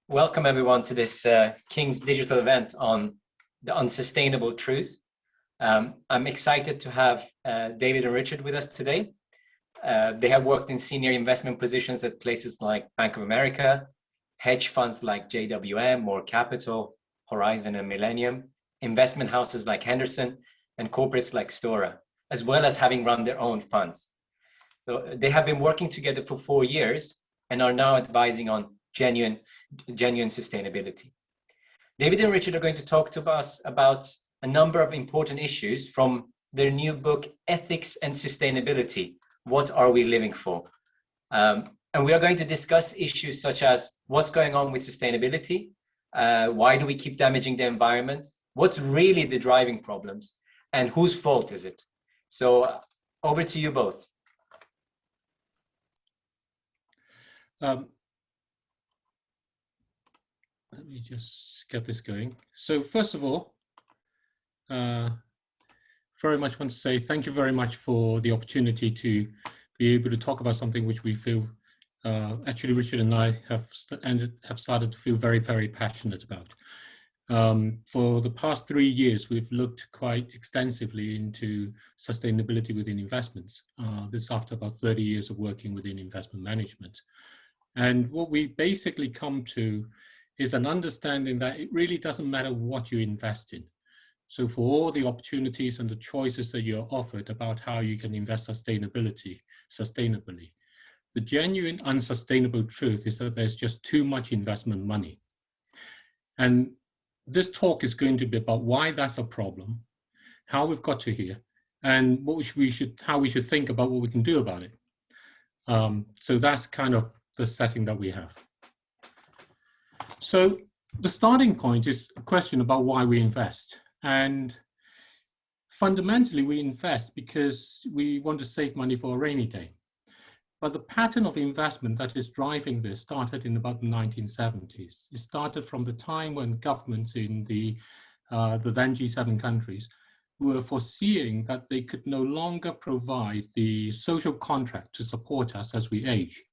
Welcome everyone to this King's digital event on the unsustainable truth. I'm excited to have David and Richard with us today. They have worked in senior investment positions at places like Bank of America, hedge funds like JWM or Capital, Horizon and Millennium, investment houses like Henderson, and corporates like Stora, as well as having run their own funds. So they have been working together for 4 years and are now advising on genuine sustainability. David and Richard are going to talk to us about a number of important issues from their new book, Ethics and Sustainability. What are we living for? And we are going to discuss issues such as what's going on with sustainability, why do we keep damaging the environment, what's really the driving problems, and whose fault is it? So over to you both. Let me just get this going. So first of all, very much want to say thank you very much for the opportunity to be able to talk about something which we feel, actually Richard and I have started to feel very, very passionate about. For the past 3 years, we've looked quite extensively into sustainability within investments. This is after about 30 years of working within investment management. And what we basically come to is an understanding that it really doesn't matter what you invest in. So for all the opportunities and the choices that you're offered about how you can invest sustainably, the genuine unsustainable truth is that there's just too much investment money. And this talk is going to be about why that's a problem, how we've got to here, and how we should think about what we can do about it. So that's kind of the setting that we have. So the starting point is a question about why we invest. And fundamentally, we invest because we want to save money for a rainy day. But the pattern of investment that is driving this started in about the 1970s. It started from the time when governments in the then G7 countries were foreseeing that they could no longer provide the social contract to support us as we age,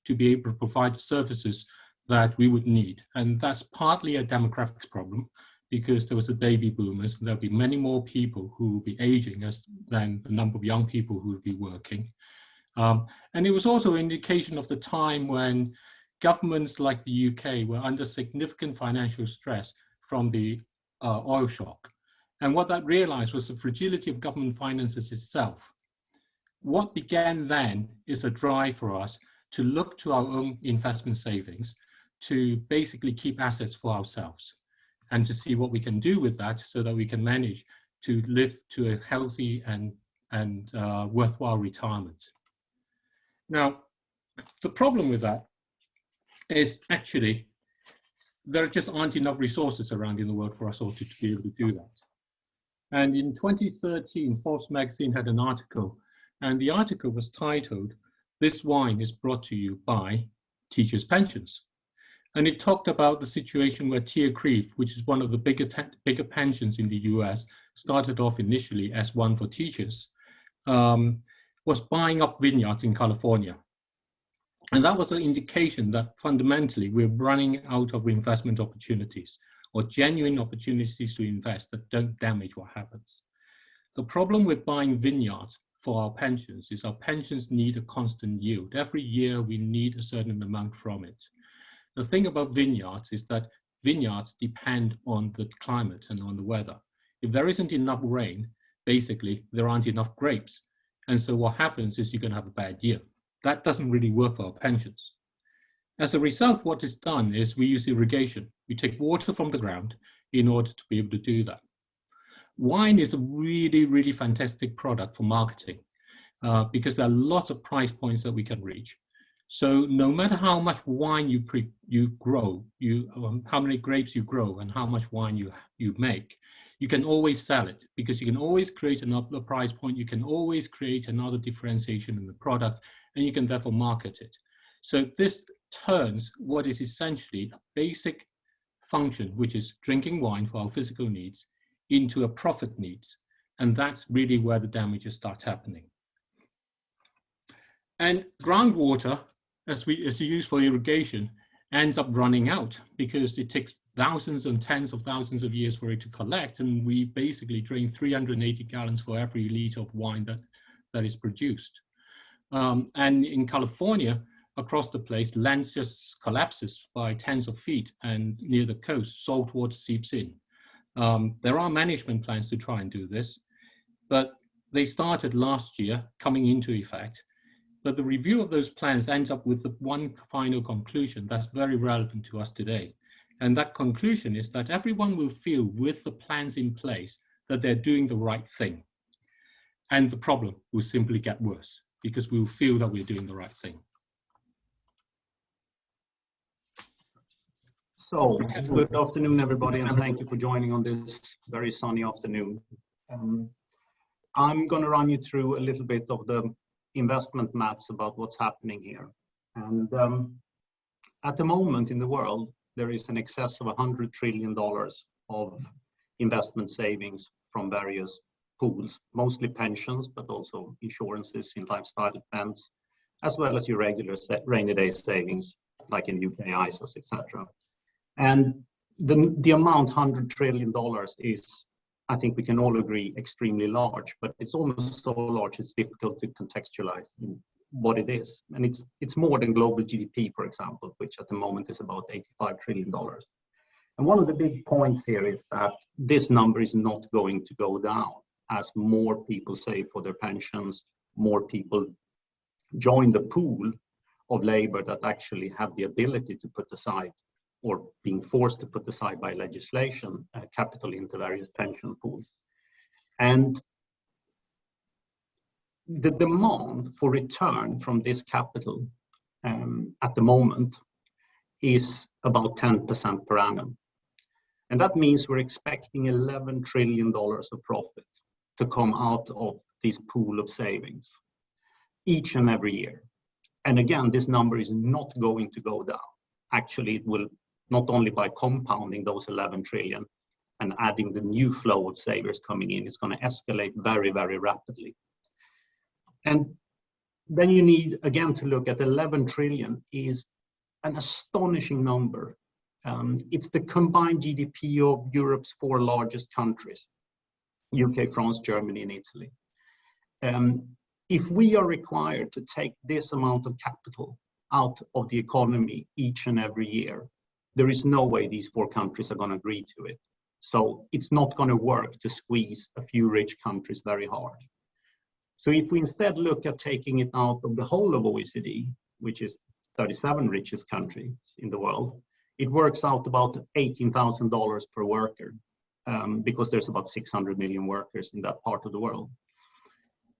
to be able to provide the services that we would need. And that's partly a demographics problem, because there was a baby boomers, and there'll be many more people who will be aging than the number of young people who will be working. And it was also an indication of the time when governments like the UK were under significant financial stress from the oil shock. And what that realized was the fragility of government finances itself. What began then is a drive for us to look to our own investment savings to basically keep assets for ourselves and to see what we can do with that so that we can manage to live to a healthy and worthwhile retirement. Now, the problem with that is actually there just aren't enough resources around in the world for us all to be able to do that. And in 2013, Forbes magazine had an article, and the article was titled, "This wine is brought to you by Teachers' Pensions." And it talked about the situation where Tier Creef, which is one of the bigger pensions in the US, started off initially as one for teachers, was buying up vineyards in California. And that was an indication that fundamentally we're running out of investment opportunities or genuine opportunities to invest that don't damage what happens. The problem with buying vineyards for our pensions is our pensions need a constant yield. Every year we need a certain amount from it. The thing about vineyards is that vineyards depend on the climate and on the weather. If there isn't enough rain, basically there aren't enough grapes. And so what happens is you're going to have a bad year. That doesn't really work for our pensions. As a result, what is done is we use irrigation. We take water from the ground in order to be able to do that. Wine is a really, really fantastic product for marketing because there are lots of price points that we can reach. So no matter how much wine you grow, how many grapes you grow and how much wine you make, you can always sell it because you can always create another price point. You can always create another differentiation in the product, and you can therefore market it. So this turns what is essentially a basic function, which is drinking wine for our physical needs, into a profit needs. And that's really where the damages start happening. And groundwater, as used for irrigation, ends up running out because it takes thousands and tens of thousands of years for it to collect, and we basically drain 380 gallons for every liter of wine that is produced. And in California, across the place, land just collapses by tens of feet, and near the coast, salt water seeps in. There are management plans to try and do this, but they started last year, coming into effect. But the review of those plans ends up with the one final conclusion that's very relevant to us today. And that conclusion is that everyone will feel with the plans in place that they're doing the right thing. And the problem will simply get worse because we'll feel that we're doing the right thing. So, good afternoon, everybody, and thank you for joining on this very sunny afternoon. I'm going to run you through a little bit of the investment maths about what's happening here. And at the moment in the world, there is an excess of $100 trillion of investment savings from various pools, mostly pensions, but also insurances in lifestyle events, as well as your regular rainy day savings, like in UK ISAs, etc. And the amount, $100 trillion, is, I think we can all agree, extremely large, but it's almost so large it's difficult to contextualize what it is. And it's more than global GDP, for example, which at the moment is about $85 trillion. And one of the big points here is that this number is not going to go down as more people save for their pensions, more people join the pool of labor that actually have the ability to put aside, or being forced to put aside by legislation, capital into various pension pools. And the demand for return from this capital at the moment is about 10% per annum. And that means we're expecting $11 trillion of profit to come out of this pool of savings each and every year. And again, this number is not going to go down. Actually, it will, not only by compounding those 11 trillion and adding the new flow of savers coming in, it's going to escalate very, very rapidly. And then you need, again, to look at 11 trillion is an astonishing number. It's the combined GDP of Europe's 4 largest countries, UK, France, Germany, and Italy. If we are required to take this amount of capital out of the economy each and every year, there is no way these 4 countries are going to agree to it. So it's not going to work to squeeze a few rich countries very hard. So if we instead look at taking it out of the whole of OECD, which is 37 richest countries in the world, it works out about $18,000 per worker, because there's about 600 million workers in that part of the world.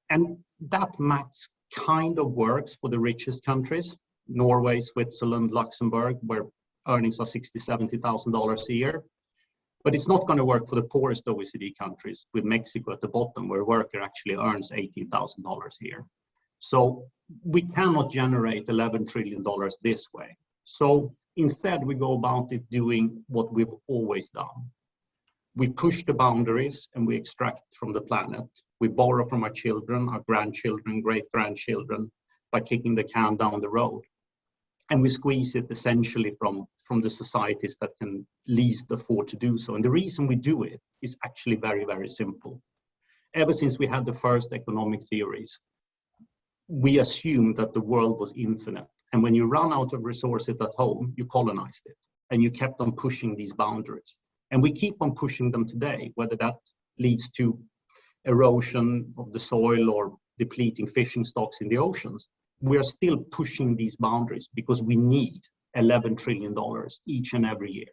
And that math kind of works for the richest countries, Norway, Switzerland, Luxembourg, where earnings are $60,000, $70,000 a year. But it's not going to work for the poorest OECD countries, with Mexico at the bottom, where a worker actually earns $18,000 a year. So we cannot generate $11 trillion this way. So instead, we go about it doing what we've always done. We push the boundaries and we extract from the planet. We borrow from our children, our grandchildren, great-grandchildren, by kicking the can down the road. And we squeeze it essentially from the societies that can least afford to do so. And the reason we do it is actually very, very simple. Ever since we had the first economic theories, we assumed that the world was infinite. And when you run out of resources at home, you colonized it. And you kept on pushing these boundaries. And we keep on pushing them today, whether that leads to erosion of the soil or depleting fishing stocks in the oceans. We are still pushing these boundaries because we need $11 trillion each and every year.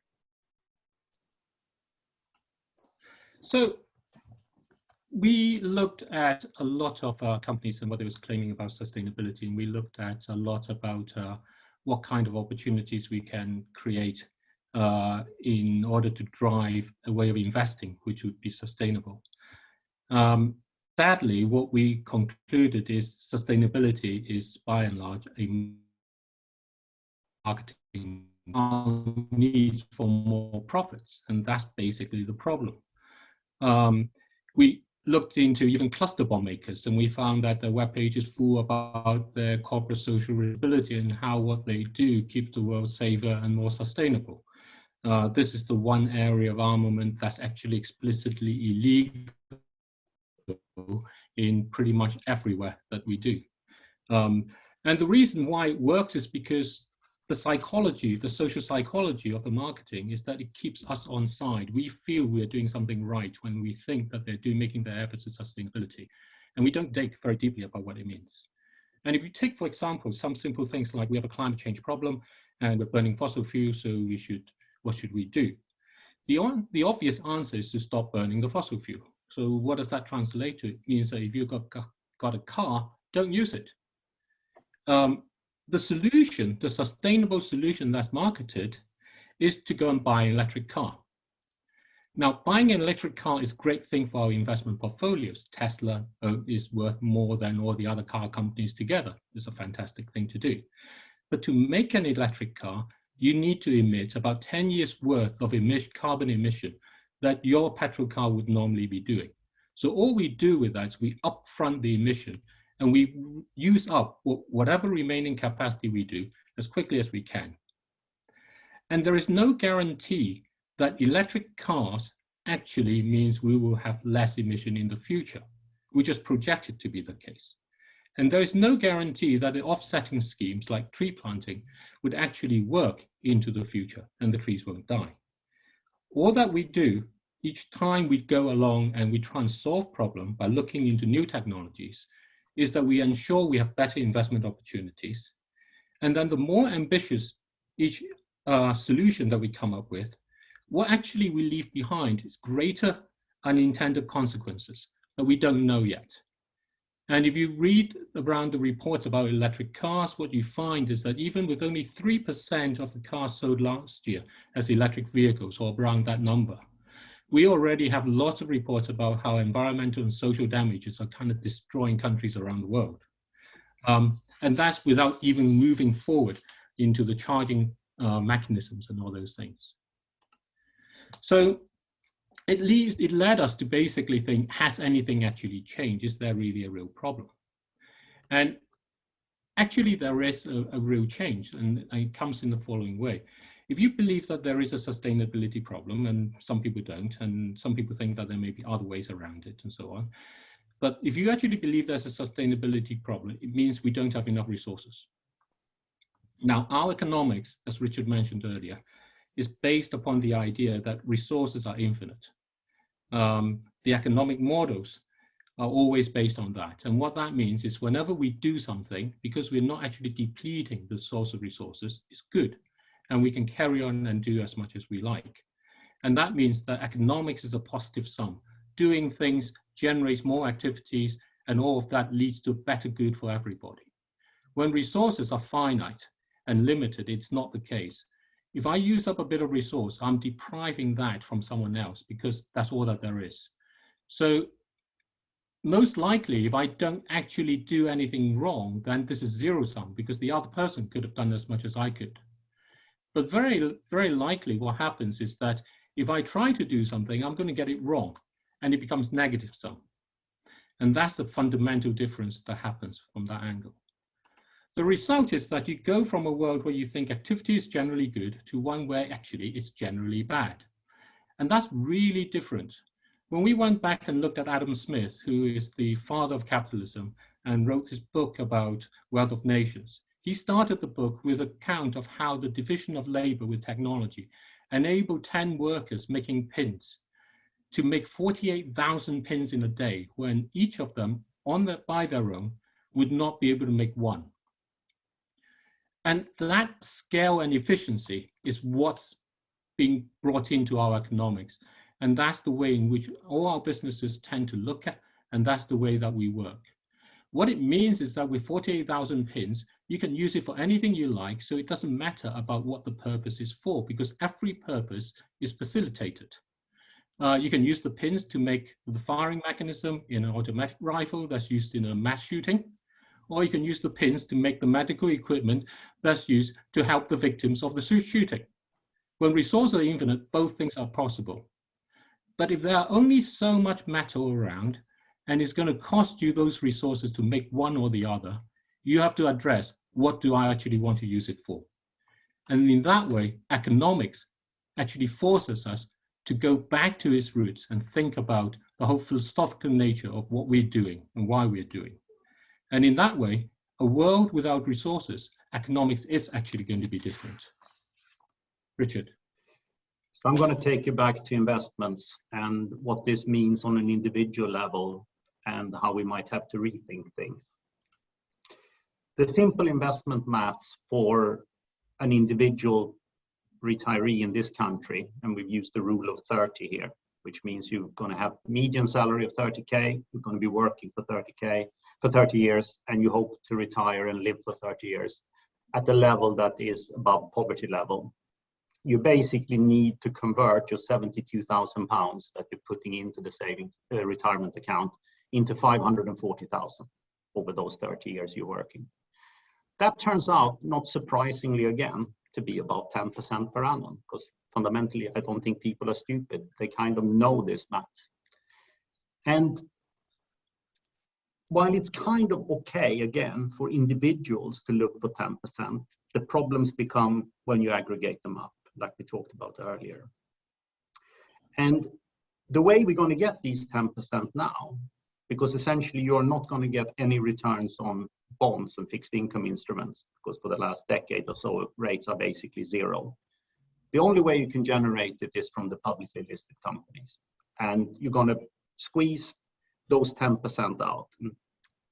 So we looked at a lot of companies and what they was claiming about sustainability, and we looked at a lot about what kind of opportunities we can create in order to drive a way of investing which would be sustainable. Sadly, what we concluded is sustainability is by and large a marketing needs for more profits, and that's basically the problem. We looked into even cluster bomb makers, and we found that their webpage is full about their corporate social responsibility and how what they do keep the world safer and more sustainable. This is the one area of armament that's actually explicitly illegal in pretty much everywhere that we do. And the reason why it works is because the psychology, the social psychology of the marketing is that it keeps us on side. We feel we're doing something right when we think that they're making their efforts in sustainability. And we don't dig very deeply about what it means. And if you take, for example, some simple things like we have a climate change problem and we're burning fossil fuels, so what should we do? The obvious answer is to stop burning the fossil fuel. So what does that translate to? It means that if you've got a car, don't use it. The solution, the sustainable solution that's marketed is to go and buy an electric car. Now, buying an electric car is a great thing for our investment portfolios. Tesla is worth more than all the other car companies together. It's a fantastic thing to do. But to make an electric car, you need to emit about 10 years worth of carbon emission that your petrol car would normally be doing. So all we do with that is we upfront the emission and we use up whatever remaining capacity we do as quickly as we can. And there is no guarantee that electric cars actually means we will have less emission in the future. We just project it to be the case. And there is no guarantee that the offsetting schemes like tree planting would actually work into the future and the trees won't die. All that we do each time we go along and we try and solve problem by looking into new technologies is that we ensure we have better investment opportunities. And then the more ambitious each solution that we come up with, what actually we leave behind is greater unintended consequences that we don't know yet. And if you read around the reports about electric cars, what you find is that even with only 3% of the cars sold last year as electric vehicles, or around that number, we already have lots of reports about how environmental and social damages are kind of destroying countries around the world. And that's without even moving forward into the charging mechanisms and all those things. So it led us to basically think, has anything actually changed? Is there really a real problem? And actually there is a real change, and it comes in the following way. If you believe that there is a sustainability problem, and some people don't, and some people think that there may be other ways around it and so on, but if you actually believe there's a sustainability problem, it means we don't have enough resources. Now, our economics, as Richard mentioned earlier, is based upon the idea that resources are infinite. The economic models are always based on that. And what that means is whenever we do something, because we're not actually depleting the source of resources, it's good. And we can carry on and do as much as we like. And that means that economics is a positive sum. Doing things generates more activities, and all of that leads to better good for everybody. When resources are finite and limited, it's not the case. If I use up a bit of resource, I'm depriving that from someone else because that's all that there is. So most likely, if I don't actually do anything wrong, then this is zero sum because the other person could have done as much as I could. But very, very likely what happens is that if I try to do something, I'm going to get it wrong and it becomes negative sum. And that's the fundamental difference that happens from that angle. The result is that you go from a world where you think activity is generally good to one where actually it's generally bad. And that's really different. When we went back and looked at Adam Smith, who is the father of capitalism and wrote his book about Wealth of Nations, he started the book with an account of how the division of labor with technology enabled 10 workers making pins to make 48,000 pins in a day, when each of them by their own would not be able to make one. And that scale and efficiency is what's being brought into our economics. And that's the way in which all our businesses tend to look at, and that's the way that we work. What it means is that with 48,000 pins, you can use it for anything you like, so it doesn't matter about what the purpose is for, because every purpose is facilitated. You can use the pins to make the firing mechanism in an automatic rifle that's used in a mass shooting, or you can use the pins to make the medical equipment that's used to help the victims of the shooting. When resources are infinite, both things are possible. But if there are only so much metal around, and it's going to cost you those resources to make one or the other, you have to address, what do I actually want to use it for? And in that way, economics actually forces us to go back to its roots and think about the whole philosophical nature of what we're doing and why we're doing. And in that way, a world without resources, economics is actually going to be different. Richard. So I'm going to take you back to investments and what this means on an individual level and how we might have to rethink things. The simple investment maths for an individual retiree in this country, and we've used the rule of 30 here, which means you're going to have median salary of 30K, you're going to be working for 30K for 30 years, and you hope to retire and live for 30 years at a level that is above poverty level. You basically need to convert your £72,000 that you're putting into the savings retirement account into 540,000 over those 30 years you're working. That turns out, not surprisingly again, to be about 10% per annum, because fundamentally, I don't think people are stupid. They kind of know this math. And while it's kind of okay, again, for individuals to look for 10%, the problems become when you aggregate them up, like we talked about earlier. And the way we're going to get these 10% now, because essentially you're not going to get any returns on bonds and fixed income instruments, because for the last decade or so, rates are basically zero. The only way you can generate it is from the publicly listed companies. And you're going to squeeze those 10% out.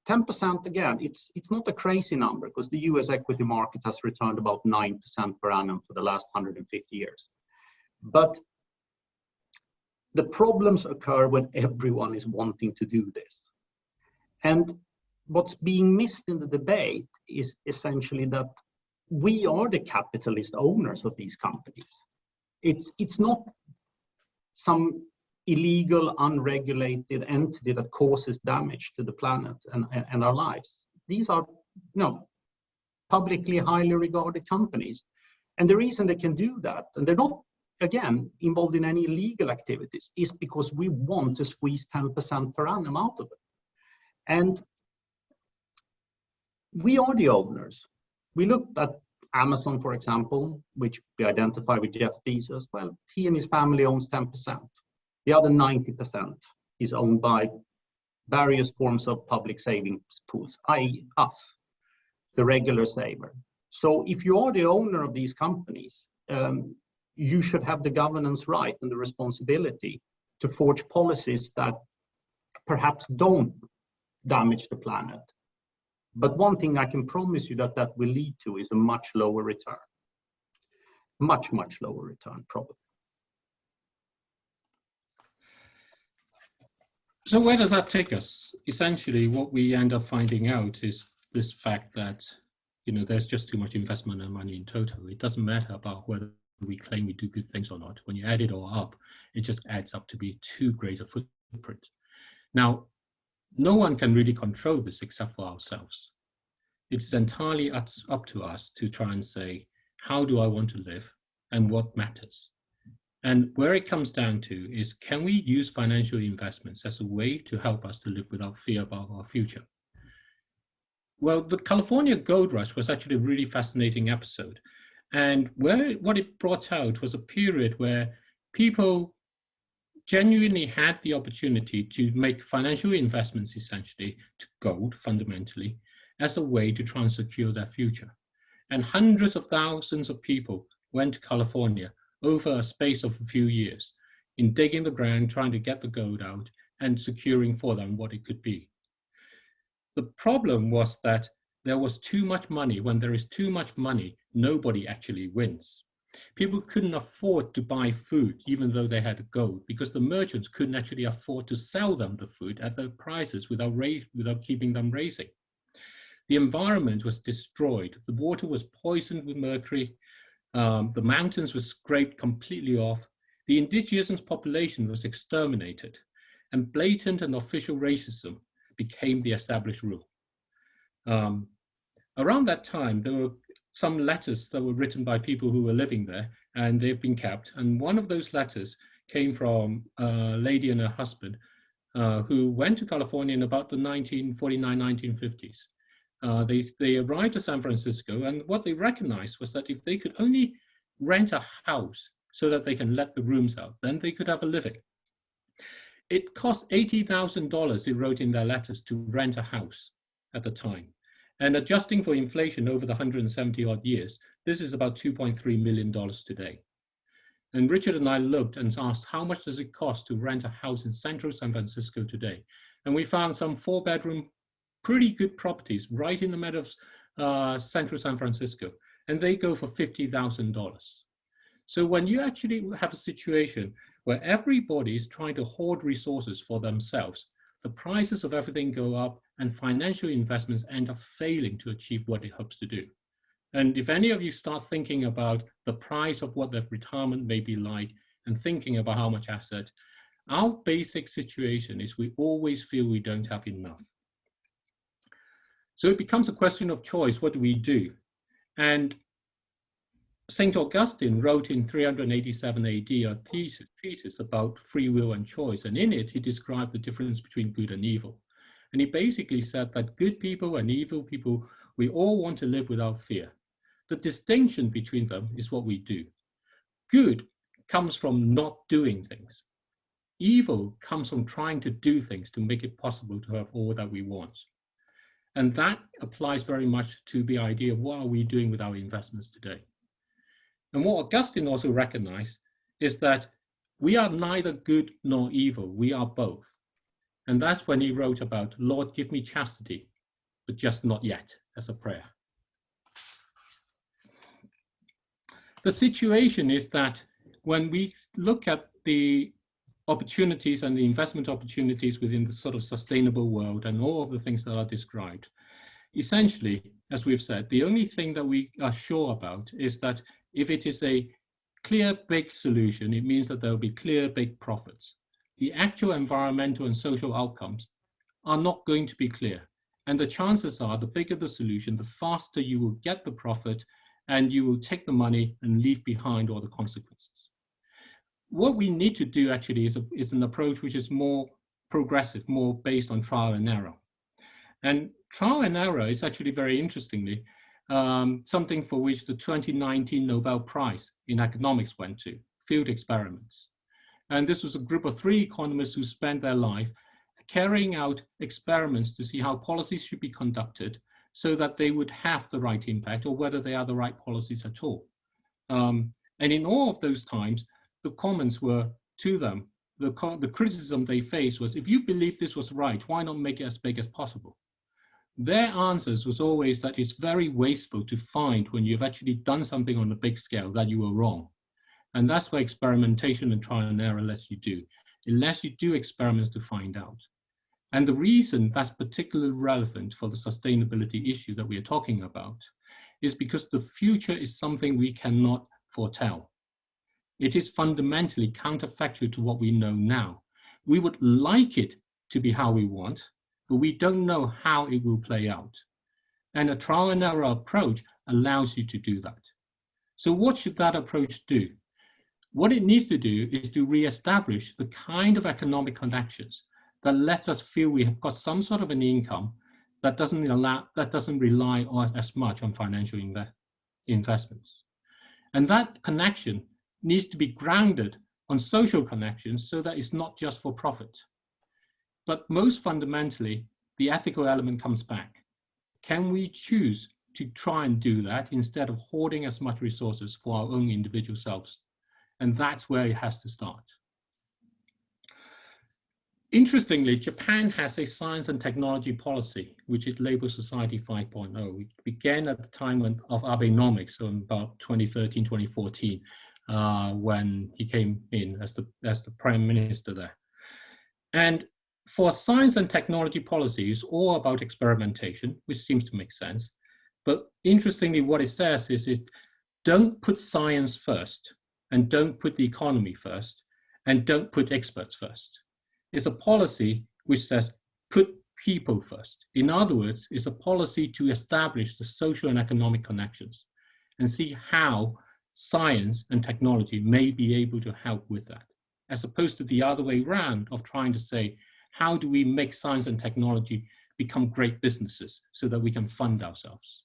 10%, again, it's not a crazy number, because the US equity market has returned about 9% per annum for the last 150 years. But the problems occur when everyone is wanting to do this. And what's being missed in the debate is essentially that we are the capitalist owners of these companies. It's not some illegal, unregulated entity that causes damage to the planet and our lives. These are, publicly highly regarded companies. And the reason they can do that, and they're not, again, involved in any illegal activities, is because we want to squeeze 10% per annum out of it. And we are the owners. We looked at Amazon, for example, which we identify with Jeff Bezos. Well, he and his family owns 10%. The other 90% is owned by various forms of public savings pools, i.e. us, the regular saver. So if you are the owner of these companies, you should have the governance right and the responsibility to forge policies that perhaps don't damage the planet. But one thing I can promise you that will lead to is a much lower return. Much, much lower return, probably. So where does that take us? Essentially, what we end up finding out is this fact that, there's just too much investment and money in total. It doesn't matter about whether we claim we do good things or not. When you add it all up, it just adds up to be too great a footprint. Now, no one can really control this except for ourselves. It's entirely up to us to try and say, how do I want to live and what matters? And where it comes down to is, can we use financial investments as a way to help us to live without fear about our future? Well, the California gold rush was actually a really fascinating episode. And what it brought out was a period where people genuinely had the opportunity to make financial investments, essentially, to gold, fundamentally, as a way to try and secure their future. And hundreds of thousands of people went to California over a space of a few years in digging the ground, trying to get the gold out and securing for them what it could be. The problem was that there was too much money. When there is too much money, nobody actually wins. People couldn't afford to buy food, even though they had gold, because the merchants couldn't actually afford to sell them the food at the prices without keeping them raising. The environment was destroyed. The water was poisoned with mercury. The mountains were scraped completely off. The indigenous population was exterminated, and blatant and official racism became the established rule. Around that time, there were some letters that were written by people who were living there, and they've been kept. And one of those letters came from a lady and her husband who went to California in about the 1949, 1950s. They arrived to San Francisco, and what they recognized was that if they could only rent a house so that they can let the rooms out, then they could have a living. It cost $80,000, they wrote in their letters, to rent a house at the time. And adjusting for inflation over the 170 odd years, this is about $2.3 million today. And Richard and I looked and asked, how much does it cost to rent a house in central San Francisco today? And we found some 4-bedroom, pretty good properties right in the middle of central San Francisco, and they go for $50,000. So when you actually have a situation where everybody is trying to hoard resources for themselves, the prices of everything go up and financial investments end up failing to achieve what it hopes to do. And if any of you start thinking about the price of what their retirement may be like and thinking about how much asset, our basic situation is we always feel we don't have enough. So it becomes a question of choice. What do we do? And St. Augustine wrote in 387 AD a thesis about free will and choice. And in it, he described the difference between good and evil. And he basically said that good people and evil people, we all want to live without fear. The distinction between them is what we do. Good comes from not doing things. Evil comes from trying to do things to make it possible to have all that we want. And that applies very much to the idea of what are we doing with our investments today. And what Augustine also recognized is that we are neither good nor evil, we are both. And that's when he wrote about, Lord, give me chastity, but just not yet, as a prayer. The situation is that when we look at the opportunities and the investment opportunities within the sort of sustainable world and all of the things that are described, essentially, as we've said, the only thing that we are sure about is that if it is a clear, big solution, it means that there will be clear, big profits. The actual environmental and social outcomes are not going to be clear. And the chances are the bigger the solution, the faster you will get the profit and you will take the money and leave behind all the consequences. What we need to do actually is an approach which is more progressive, more based on trial and error. And trial and error is actually very interestingly something for which the 2019 Nobel Prize in economics went to, field experiments. And this was a group of 3 economists who spent their life carrying out experiments to see how policies should be conducted so that they would have the right impact or whether they are the right policies at all. And in all of those times, the comments were to them, the criticism they faced was, if you believe this was right, why not make it as big as possible? Their answers was always that it's very wasteful to find when you've actually done something on a big scale that you were wrong. And that's what experimentation and trial and error lets you do. It lets you do experiments to find out. And the reason that's particularly relevant for the sustainability issue that we are talking about is because the future is something we cannot foretell. It is fundamentally counterfactual to what we know now. We would like it to be how we want, but we don't know how it will play out. And a trial and error approach allows you to do that. So what should that approach do? What it needs to do is to reestablish the kind of economic connections that lets us feel we have got some sort of an income that doesn't rely as much on financial investments. And that connection needs to be grounded on social connections so that it's not just for profit. But most fundamentally, the ethical element comes back. Can we choose to try and do that instead of hoarding as much resources for our own individual selves? And that's where it has to start. Interestingly, Japan has a science and technology policy, which it labels Society 5.0. It began at the time of Abenomics, so in about 2013, 2014, when he came in as the prime minister there. And for science and technology policy, it's all about experimentation, which seems to make sense. But interestingly, what it says is don't put science first, and don't put the economy first, and don't put experts first. It's a policy which says put people first. In other words, it's a policy to establish the social and economic connections and see how science and technology may be able to help with that, as opposed to the other way around of trying to say, how do we make science and technology become great businesses so that we can fund ourselves?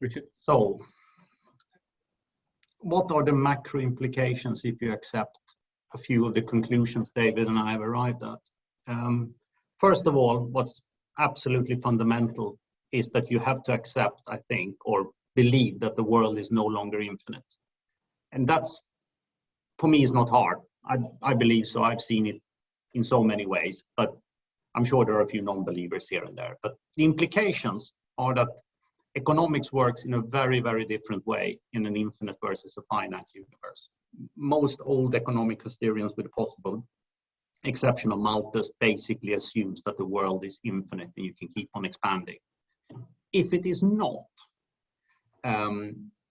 Richard? So, what are the macro implications if you accept a few of the conclusions David and I have arrived at? First of all, what's absolutely fundamental is that you have to accept, I think, or believe that the world is no longer infinite. And that's, for me, is not hard. I believe so. I've seen it in so many ways, but I'm sure there are a few non-believers here and there. But the implications are that economics works in a very, very different way in an infinite versus a finite universe. Most old economic historians, with the possible exception of Malthus, basically assumes that the world is infinite and you can keep on expanding. If it is not,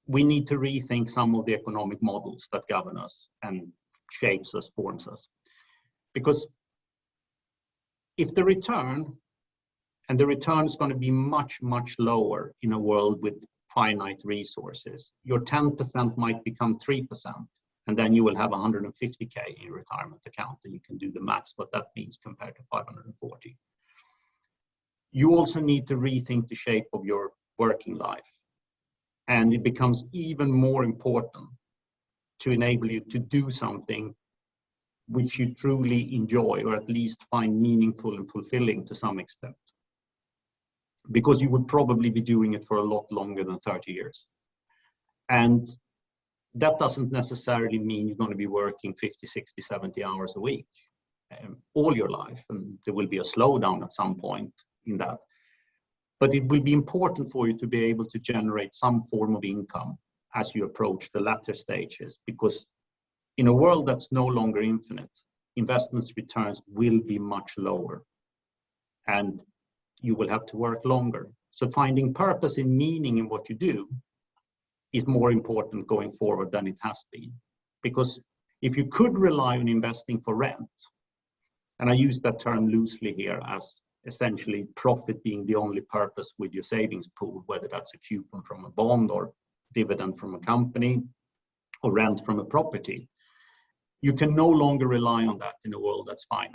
we need to rethink some of the economic models that govern us and shapes us, forms us. Because if the return is going to be much, much lower in a world with finite resources, your 10% might become 3%, and then you will have 150K in your retirement account, and you can do the maths what that means compared to 540. You also need to rethink the shape of your working life. And it becomes even more important to enable you to do something which you truly enjoy, or at least find meaningful and fulfilling to some extent. Because you would probably be doing it for a lot longer than 30 years. And that doesn't necessarily mean you're going to be working 50, 60, 70 hours a week all your life. And there will be a slowdown at some point in that. But it will be important for you to be able to generate some form of income as you approach the latter stages, because in a world that's no longer infinite, investments returns will be much lower and you will have to work longer. So finding purpose and meaning in what you do is more important going forward than it has been. Because if you could rely on investing for rent, and I use that term loosely here as essentially profit being the only purpose with your savings pool, whether that's a coupon from a bond or dividend from a company or rent from a property, you can no longer rely on that in a world that's finite.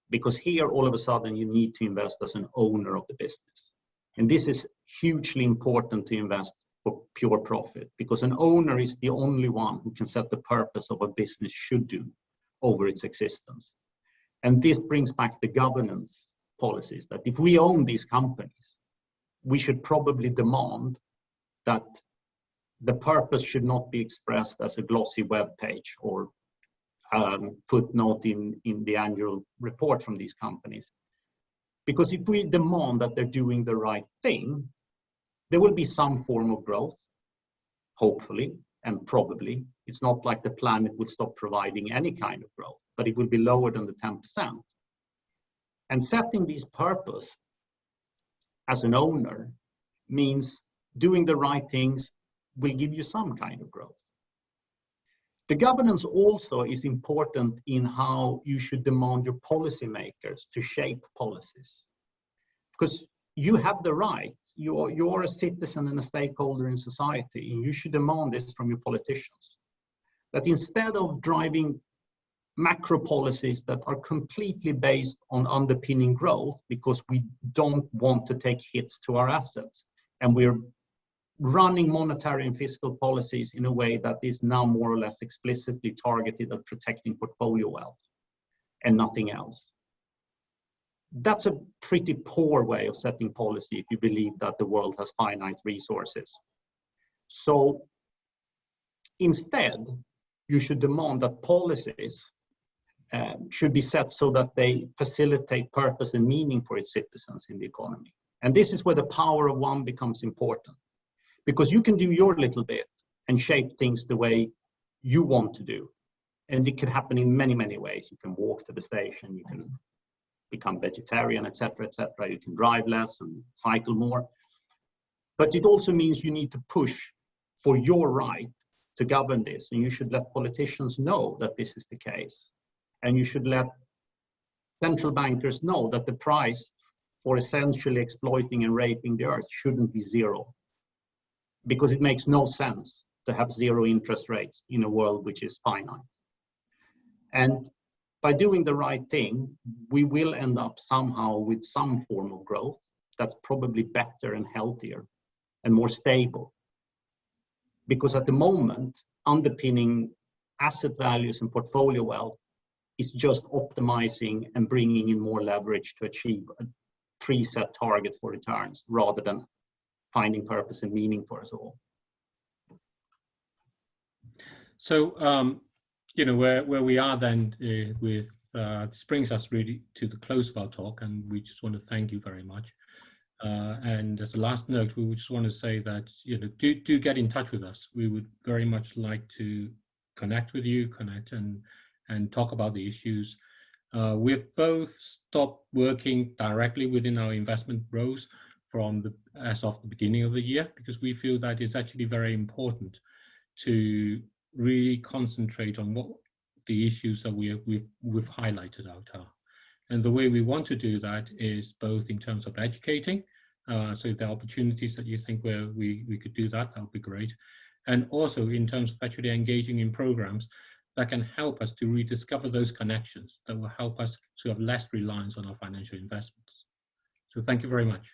Because here, all of a sudden, you need to invest as an owner of the business. And this is hugely important to invest for pure profit, because an owner is the only one who can set the purpose of what a business should do over its existence. And this brings back the governance policies, that if we own these companies, we should probably demand that the purpose should not be expressed as a glossy web page or footnote in the annual report from these companies. Because if we demand that they're doing the right thing, there will be some form of growth, hopefully, and probably. It's not like the planet would stop providing any kind of growth, but it will be lower than the 10%. And setting this purpose as an owner means doing the right things will give you some kind of growth. The governance also is important in how you should demand your policymakers to shape policies. Because you have the right, you're a citizen and a stakeholder in society, and you should demand this from your politicians. That instead of driving macro policies that are completely based on underpinning growth because we don't want to take hits to our assets, and we're running monetary and fiscal policies in a way that is now more or less explicitly targeted at protecting portfolio wealth and nothing else. That's a pretty poor way of setting policy if you believe that the world has finite resources. So instead, you should demand that policies should be set so that they facilitate purpose and meaning for its citizens in the economy. And this is where the power of one becomes important. Because you can do your little bit and shape things the way you want to do. And it can happen in many, many ways. You can walk to the station, you can become vegetarian, etc., etc. You can drive less and cycle more. But it also means you need to push for your right to govern this. And you should let politicians know that this is the case. And you should let central bankers know that the price for essentially exploiting and raping the earth shouldn't be zero. Because it makes no sense to have zero interest rates in a world which is finite. And by doing the right thing, we will end up somehow with some form of growth that's probably better and healthier and more stable. Because at the moment, underpinning asset values and portfolio wealth is just optimizing and bringing in more leverage to achieve a preset target for returns rather than finding purpose and meaning for us all. So, you know, where we are then with this brings us really to the close of our talk, and we just want to thank you very much. And as a last note, we just want to say that, you know, do get in touch with us. We would very much like to connect with you, and talk about the issues. We've both stopped working directly within our investment roles as of the beginning of the year, because we feel that it's actually very important to really concentrate on what the issues that we've highlighted out are. And the way we want to do that is both in terms of educating, so if there are opportunities that you think where we could do that, that would be great. And also in terms of actually engaging in programs that can help us to rediscover those connections that will help us to have less reliance on our financial investments. So thank you very much.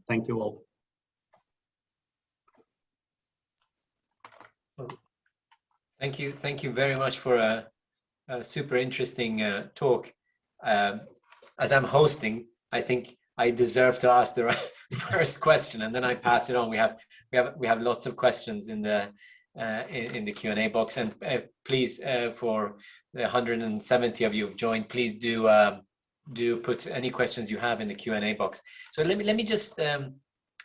Thank you all. Thank you very much for a super interesting talk. As I'm hosting, I think I deserve to ask the first question, and then I pass it on. We have lots of questions in the Q&A box, and please, for the 170 of you who've joined, please do put any questions you have in the Q&A box. So let me just.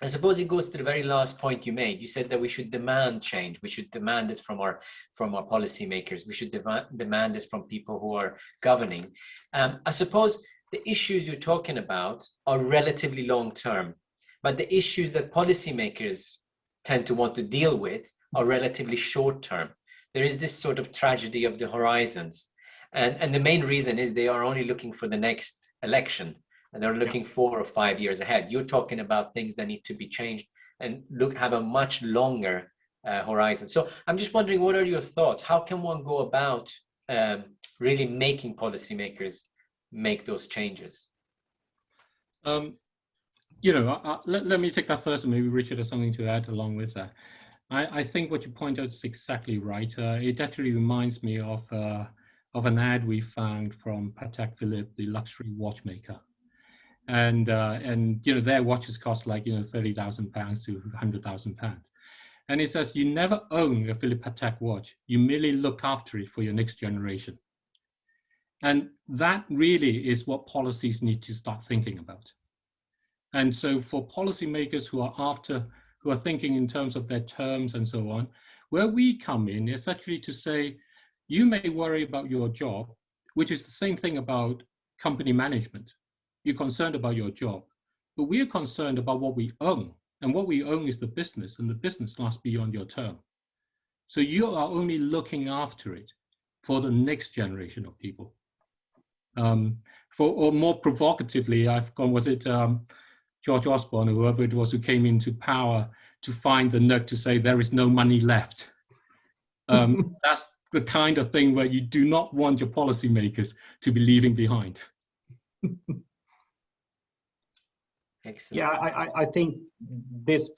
I suppose it goes to the very last point you made. You said that we should demand change. We should demand it from our policymakers. We should demand it from people who are governing. I suppose the issues you're talking about are relatively long term, but the issues that policymakers tend to want to deal with are relatively short term. There is this sort of tragedy of the horizons, and the main reason is they are only looking for the next election. And they're looking 4 or 5 years ahead. You're talking about things that need to be changed and have a much longer horizon. So I'm just wondering, what are your thoughts? How can one go about really making policymakers make those changes? You know, let me take that first, and maybe Richard has something to add along with that. I think what you point out is exactly right. It actually reminds me of an ad we found from Patek Philippe, the luxury watchmaker. And you know, their watches cost like, you know, £30,000 to £100,000. And it says, you never own a Philippe Patek watch. You merely look after it for your next generation. And that really is what policies need to start thinking about. And so for policymakers who are thinking in terms of their terms and so on, where we come in is actually to say, you may worry about your job, which is the same thing about company management. You're concerned about your job, but we're concerned about what we own, and what we own is the business, and the business lasts beyond your term. So you are only looking after it for the next generation of people. Or more provocatively, I've gone, was it George Osborne, or whoever it was who came into power to find the note to say there is no money left. That's the kind of thing where you do not want your policymakers to be leaving behind. Excellent. Yeah, I think this,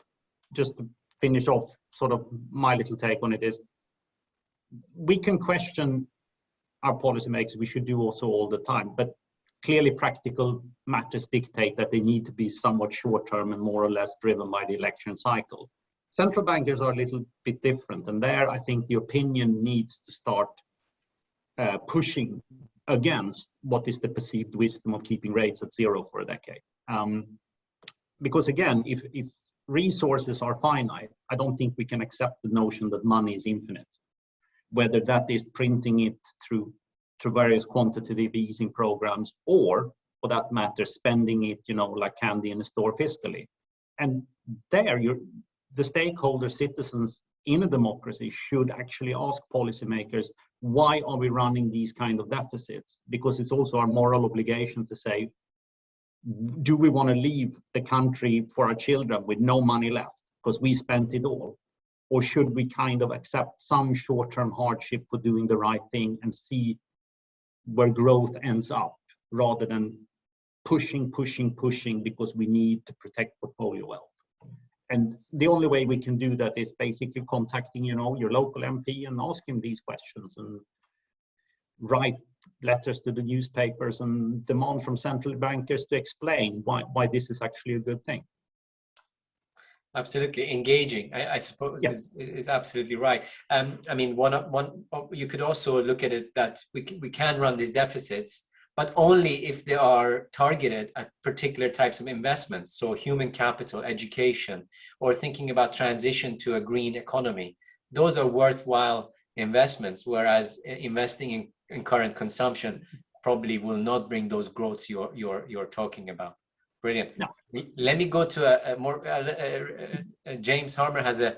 just to finish off sort of my little take on it, is we can question our policymakers. We should do also all the time, but clearly practical matters dictate that they need to be somewhat short-term and more or less driven by the election cycle. Central bankers are a little bit different, and there I think the opinion needs to start pushing against what is the perceived wisdom of keeping rates at zero for a decade. Because again, if resources are finite, I don't think we can accept the notion that money is infinite. Whether that is printing it through various quantitative easing programs, or for that matter, spending it, you know, like candy in a store fiscally. And there, the stakeholder citizens in a democracy should actually ask policymakers, why are we running these kind of deficits? Because it's also our moral obligation to say, do we want to leave the country for our children with no money left because we spent it all? Or should we kind of accept some short-term hardship for doing the right thing and see where growth ends up, rather than pushing because we need to protect portfolio wealth. And the only way we can do that is basically contacting, your local MP and ask him these questions, and write letters to the newspapers and demand from central bankers to explain why this is actually a good thing. Absolutely engaging, I suppose, yes. is absolutely right. I mean, one you could also look at it that we can run these deficits, but only if they are targeted at particular types of investments. So human capital, education, or thinking about transition to a green economy. Those are worthwhile investments, whereas investing in current consumption probably will not bring those growths you're talking about. Brilliant. No. Let me go to a more, James Harmer has a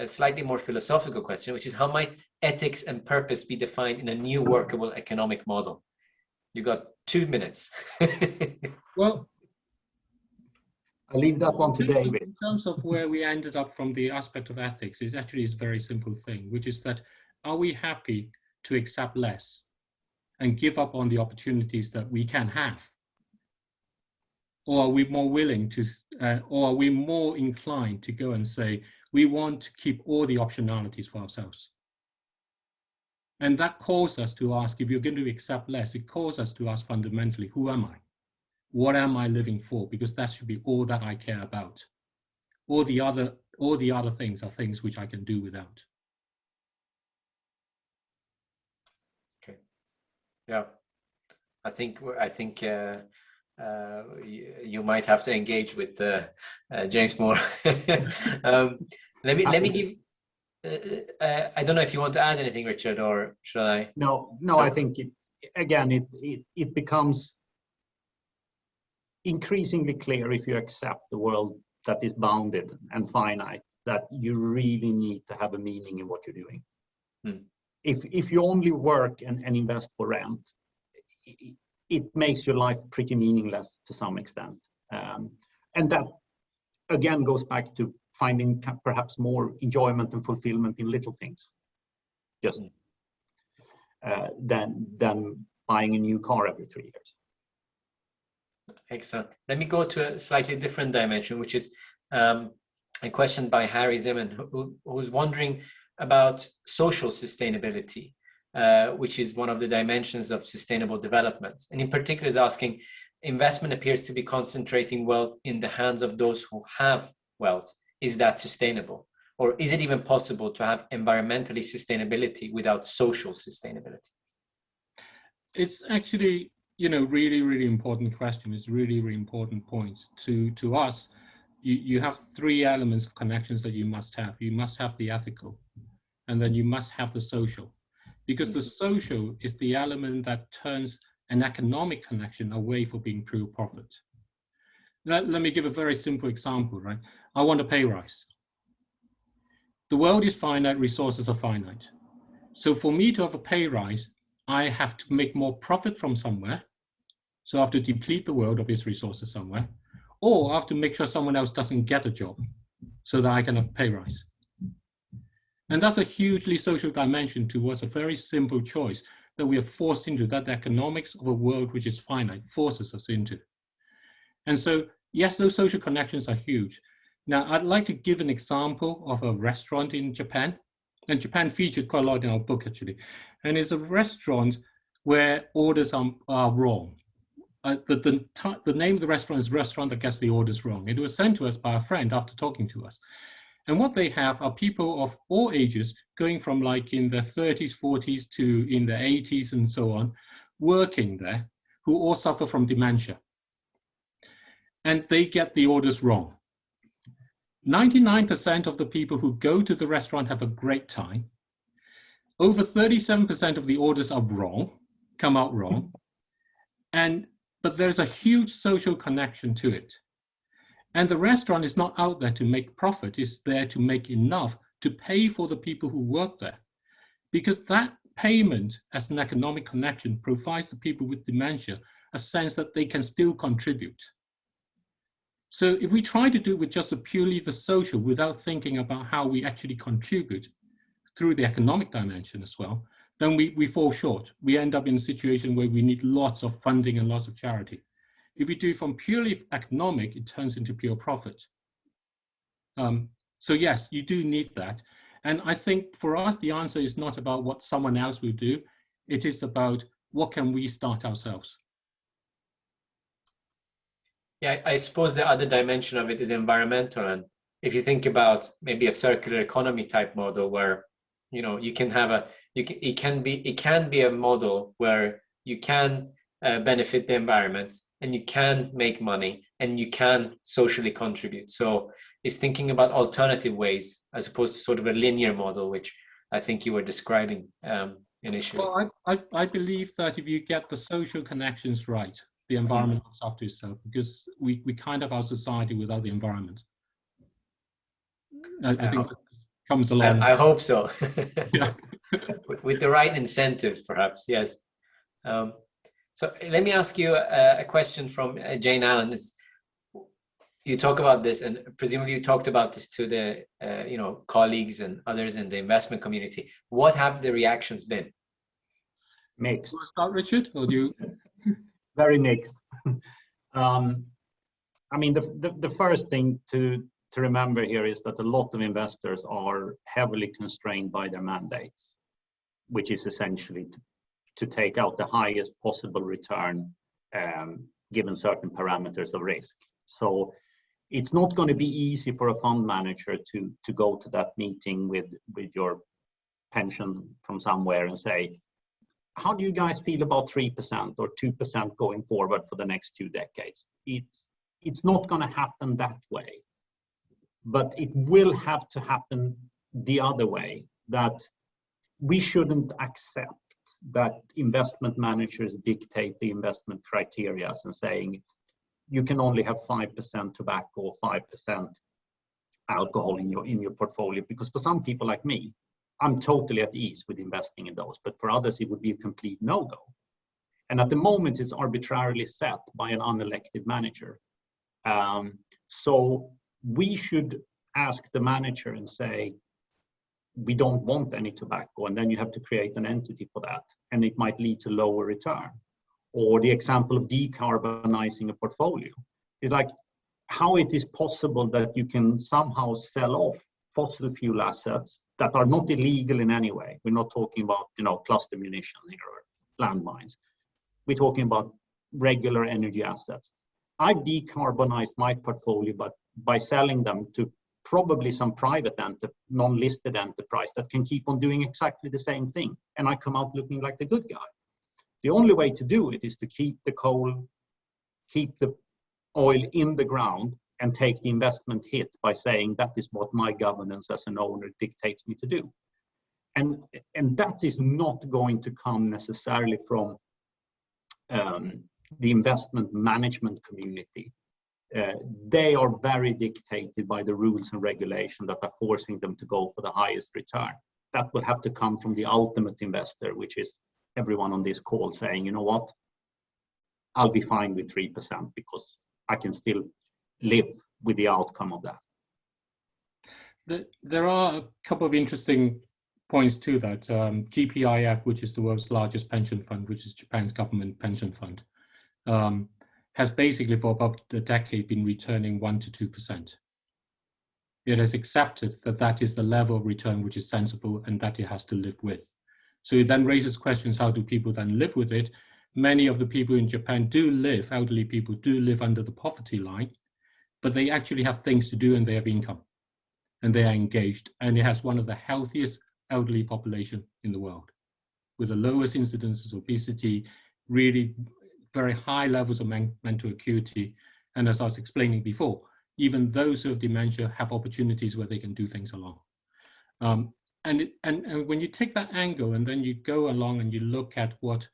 slightly more philosophical question, which is, how might ethics and purpose be defined in a new workable economic model? You got 2 minutes. Well, I'll leave that one to David. In terms of where we ended up from the aspect of ethics, it actually is a very simple thing, which is that, are we happy to accept less and give up on the opportunities that we can have? Or are we more willing to, or are we more inclined to go and say, we want to keep all the optionalities for ourselves? And that calls us to ask, if you're going to accept less, it calls us to ask fundamentally, who am I? What am I living for? Because that should be all that I care about. All the other things are things which I can do without. Okay. Yeah. I think you might have to engage with James more. Let me give. I don't know if you want to add anything, Richard, or should I? No. I think it becomes increasingly clear, if you accept the world that is bounded and finite, that you really need to have a meaning in what you're doing. If you only work and invest for rent, it makes your life pretty meaningless to some extent. And that again goes back to finding perhaps more enjoyment and fulfillment in little things, just than buying a new car every 3 years. Excellent. Let me go to a slightly different dimension, which is a question by Harry Zimmern, who's wondering about social sustainability, which is one of the dimensions of sustainable development. And in particular is asking, investment appears to be concentrating wealth in the hands of those who have wealth. Is that sustainable? Or is it even possible to have environmentally sustainability without social sustainability? It's actually, really, really important question. It's really, really important point. To us, you have 3 elements of connections that you must have. You must have the ethical, and then you must have the social. Because the social is the element that turns an economic connection away from being pure profit. Let me give a very simple example, right? I want a pay rise. The world is finite, resources are finite. So for me to have a pay rise, I have to make more profit from somewhere. So I have to deplete the world of its resources somewhere, or I have to make sure someone else doesn't get a job so that I can have a pay rise. And that's a hugely social dimension towards a very simple choice that we are forced into, that the economics of a world which is finite forces us into. And so, yes, those social connections are huge. Now, I'd like to give an example of a restaurant in Japan. And Japan featured quite a lot in our book, actually. And it's a restaurant where orders are wrong. The name of the restaurant is Restaurant That Gets the Orders Wrong. It was sent to us by a friend after talking to us. And what they have are people of all ages, going from like in their 30s, 40s to in their 80s and so on, working there, who all suffer from dementia. And they get the orders wrong. 99% of the people who go to the restaurant have a great time. Over 37% of the orders are wrong, come out wrong. But there's a huge social connection to it. And the restaurant is not out there to make profit, it's there to make enough to pay for the people who work there. Because that payment as an economic connection provides the people with dementia a sense that they can still contribute. So if we try to do it with just purely the social without thinking about how we actually contribute through the economic dimension as well, then we fall short. We end up in a situation where we need lots of funding and lots of charity. If we do it from purely economic, it turns into pure profit. So yes, you do need that. And I think for us, the answer is not about what someone else will do. It is about what can we start ourselves. Yeah, I suppose the other dimension of it is environmental. And if you think about maybe a circular economy type model where, you know, you can have it can be a model where you can benefit the environment and you can make money and you can socially contribute. So it's thinking about alternative ways as opposed to sort of a linear model, which I think you were describing initially. Well, I believe that if you get the social connections right, the environment looks after itself, because we can't have our society without the environment. I think that comes along. I hope so. Yeah. With the right incentives, perhaps, yes. So let me ask you a question from Jane Allen. You talk about this, and presumably you talked about this to the colleagues and others in the investment community. What have the reactions been? Mixed. Do you want to start, Richard, or do you? Very mixed. I mean, the first thing to remember here is that a lot of investors are heavily constrained by their mandates, which is essentially to take out the highest possible return given certain parameters of risk. So it's not going to be easy for a fund manager to go to that meeting with your pension from somewhere and say, how do you guys feel about 3% or 2% going forward for the next 2 decades? It's not going to happen that way, but it will have to happen the other way, that we shouldn't accept that investment managers dictate the investment criteria and saying you can only have 5% tobacco or 5% alcohol in your portfolio, because for some people like me, I'm totally at ease with investing in those, but for others it would be a complete no-go. And at the moment it's arbitrarily set by an unelected manager. So we should ask the manager and say, we don't want any tobacco, and then you have to create an entity for that, and it might lead to lower return. Or the example of decarbonizing a portfolio is like how it is possible that you can somehow sell off fossil fuel assets that are not illegal in any way. We're not talking about, cluster munitions here or landmines. We're talking about regular energy assets. I've decarbonized my portfolio, but by selling them to probably some private non-listed enterprise that can keep on doing exactly the same thing, and I come out looking like the good guy. The only way to do it is to keep the coal, keep the oil in the ground, and take the investment hit by saying that is what my governance as an owner dictates me to do. And that is not going to come necessarily from the investment management community. They are very dictated by the rules and regulation that are forcing them to go for the highest return. That will have to come from the ultimate investor, which is everyone on this call saying, you know what, I'll be fine with 3% because I can still live with the outcome of that. There are a couple of interesting points to that. GPIF, which is the world's largest pension fund, which is Japan's government pension fund, has basically for about a decade been returning 1% to 2%. It has accepted that that is the level of return which is sensible and that it has to live with. So it then raises questions, how do people then live with it? Many of the people in Japan elderly people do live under the poverty line, but they actually have things to do and they have income and they are engaged. And it has one of the healthiest elderly population in the world with the lowest incidences of obesity, really very high levels of mental acuity. And as I was explaining before, even those who have dementia have opportunities where they can do things along. And when you take that angle and then you go along and you look at what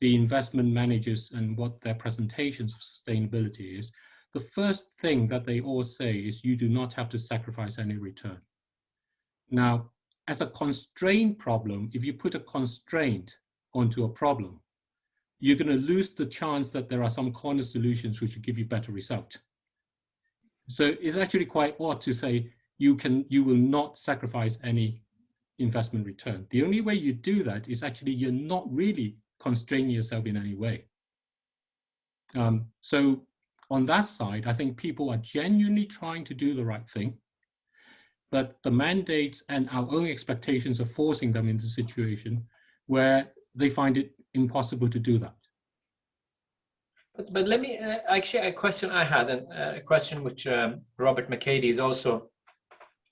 the investment managers and what their presentations of sustainability is, the first thing that they all say is you do not have to sacrifice any return. Now, as a constraint problem, if you put a constraint onto a problem, you're going to lose the chance that there are some corner solutions which will give you better result. So it's actually quite odd to say you will not sacrifice any investment return. The only way you do that is actually you're not really constraining yourself in any way. So on that side, I think people are genuinely trying to do the right thing, but the mandates and our own expectations are forcing them into a situation where they find it impossible to do that. But let me, actually, a question I had, and a question which Robert McCady is also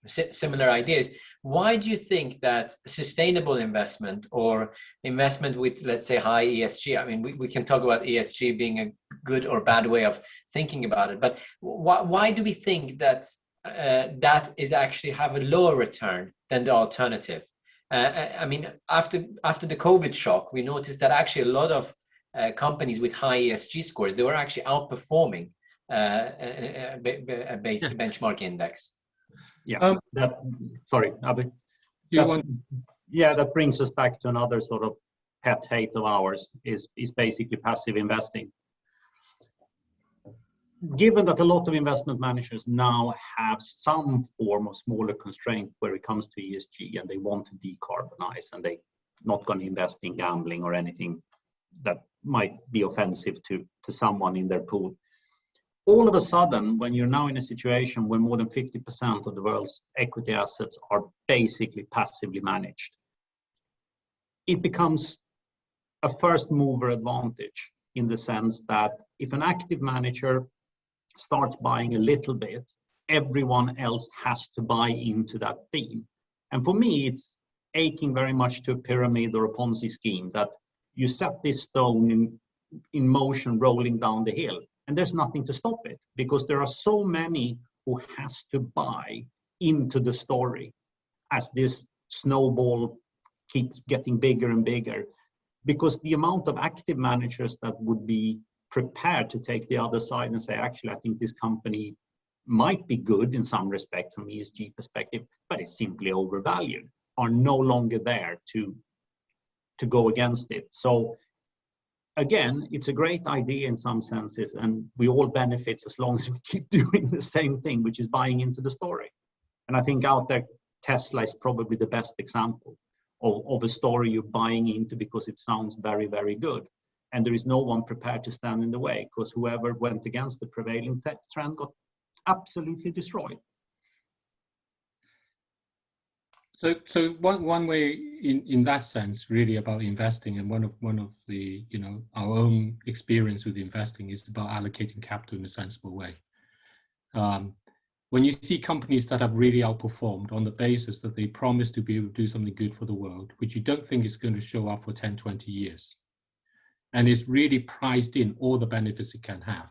similar ideas. Why do you think that sustainable investment or investment with, let's say, high ESG, I mean, we can talk about ESG being a good or bad way of thinking about it, but why do we think that that is actually have a lower return than the alternative? I mean, after the COVID shock, we noticed that actually a lot of companies with high ESG scores, they were actually outperforming a benchmark index. Yeah, sorry, Abby. That brings us back to another sort of pet hate of ours, is basically passive investing. Given that a lot of investment managers now have some form of smaller constraint where it comes to ESG, and they want to decarbonize, and they're not going to invest in gambling or anything that might be offensive to someone in their pool. All of a sudden, when you're now in a situation where more than 50% of the world's equity assets are basically passively managed, it becomes a first mover advantage, in the sense that if an active manager starts buying a little bit, everyone else has to buy into that theme. And for me, it's akin very much to a pyramid or a Ponzi scheme, that you set this stone in motion rolling down the hill, and there's nothing to stop it, because there are so many who has to buy into the story as this snowball keeps getting bigger and bigger, because the amount of active managers that would be prepared to take the other side and say, actually, I think this company might be good in some respect from ESG perspective, but it's simply overvalued, are no longer there to go against it. So again, it's a great idea in some senses, and we all benefit as long as we keep doing the same thing, which is buying into the story. And I think out there, Tesla is probably the best example of a story you're buying into because it sounds very, very good. And there is no one prepared to stand in the way, because whoever went against the prevailing trend got absolutely destroyed. So one way in that sense, really, about investing, and one of the, our own experience with investing is about allocating capital in a sensible way. When you see companies that have really outperformed on the basis that they promise to be able to do something good for the world, which you don't think is going to show up for 10, 20 years, and it's really priced in all the benefits it can have,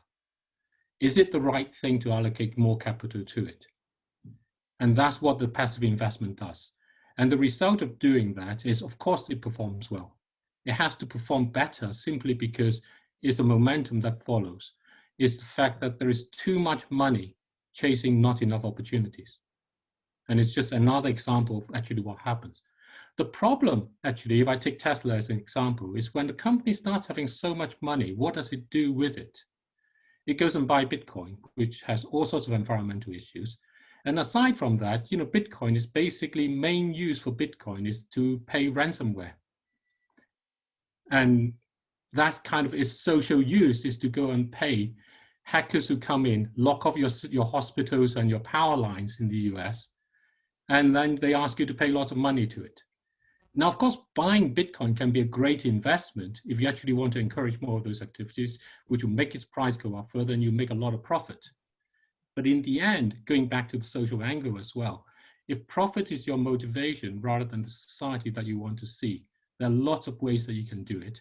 is it the right thing to allocate more capital to it? And that's what the passive investment does. And the result of doing that is, of course, it performs well. It has to perform better simply because it's a momentum that follows. It's the fact that there is too much money chasing not enough opportunities. And it's just another example of actually what happens. The problem, actually, if I take Tesla as an example, is when the company starts having so much money, what does it do with it? It goes and buys Bitcoin, which has all sorts of environmental issues. And aside from that, Bitcoin is basically, main use for Bitcoin is to pay ransomware. And that's kind of its social use, is to go and pay hackers who come in, lock off your hospitals and your power lines in the US, and then they ask you to pay lots of money to it. Now, of course, buying Bitcoin can be a great investment if you actually want to encourage more of those activities, which will make its price go up further and you make a lot of profit. But in the end, going back to the social angle as well, if profit is your motivation rather than the society that you want to see, there are lots of ways that you can do it.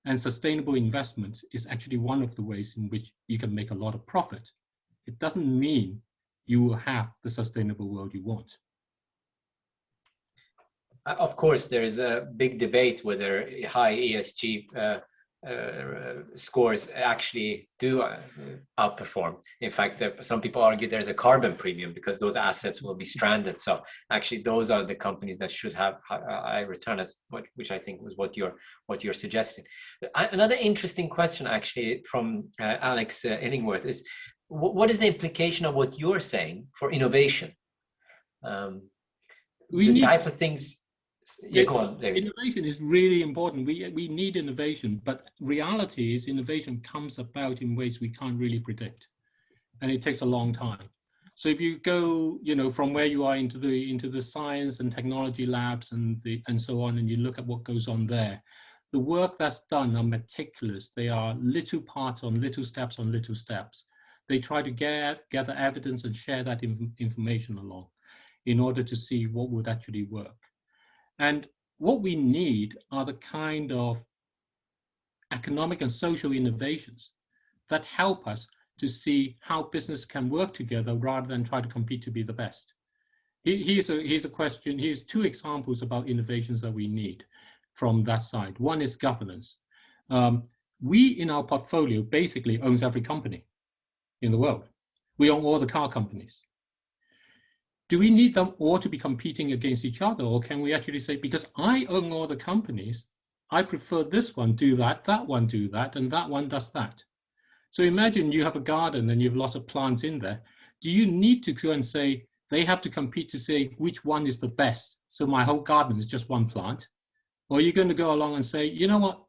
And sustainable investment is actually one of the ways in which you can make a lot of profit. It doesn't mean you will have the sustainable world you want. Of course, there is a big debate whether high ESG scores actually do outperform. In fact, some people argue there's a carbon premium because those assets will be stranded. So actually, those are the companies that should have high return, which I think was what you're suggesting. Another interesting question, actually, from Alex Illingworth is, what is the implication of what you're saying for innovation? The type of things. Yeah, go on, David. Innovation is really important. We need innovation, but reality is innovation comes about in ways we can't really predict, and it takes a long time. So if you go, from where you are into the science and technology labs and so on, and you look at what goes on there, the work that's done are meticulous. They are little parts on little steps on little steps. They try to gather evidence and share that information along in order to see what would actually work. And what we need are the kind of economic and social innovations that help us to see how business can work together rather than try to compete to be the best. Here's a question. Here's two examples about innovations that we need from that side. One is governance. We in our portfolio basically owns every company in the world. We own all the car companies. Do we need them all to be competing against each other? Or can we actually say, because I own all the companies, I prefer this one do that one do that, and that one does that. So imagine you have a garden and you have lots of plants in there. Do you need to go and say, they have to compete to say which one is the best? So my whole garden is just one plant. Or are you going to go along and say, you know what,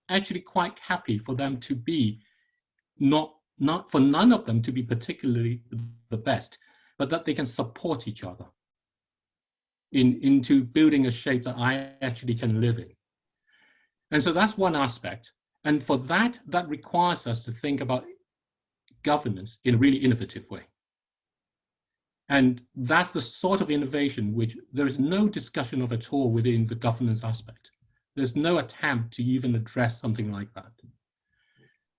actually quite happy for them to be not for none of them to be particularly the best, but that they can support each other into building a shape that I actually can live in. And so that's one aspect. And for that requires us to think about governance in a really innovative way. And that's the sort of innovation which there is no discussion of at all within the governance aspect. There's no attempt to even address something like that.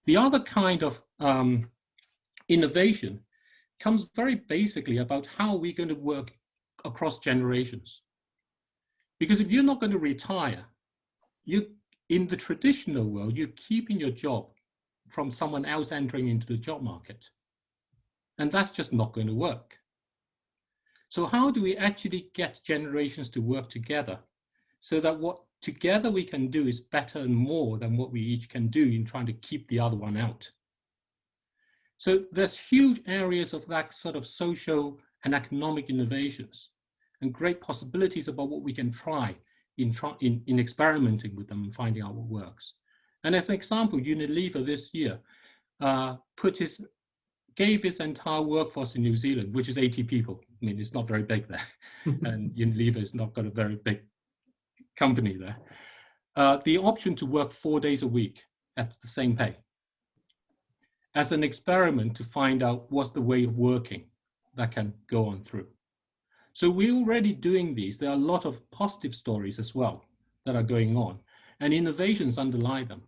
The other kind of innovation comes very basically about how we're going to work across generations. Because if you're not going to retire, in the traditional world, you're keeping your job from someone else entering into the job market. And that's just not going to work. So how do we actually get generations to work together so that what together we can do is better and more than what we each can do in trying to keep the other one out? So there's huge areas of that sort of social and economic innovations and great possibilities about what we can try in experimenting with them and finding out what works. And as an example, Unilever this year gave its entire workforce in New Zealand, which is 80 people. I mean, it's not very big there. And Unilever has not got a very big company there. The option to work 4 days a week at the same pay as an experiment to find out what's the way of working that can go on through. So we're already doing these. There are a lot of positive stories as well that are going on, and innovations underlie them.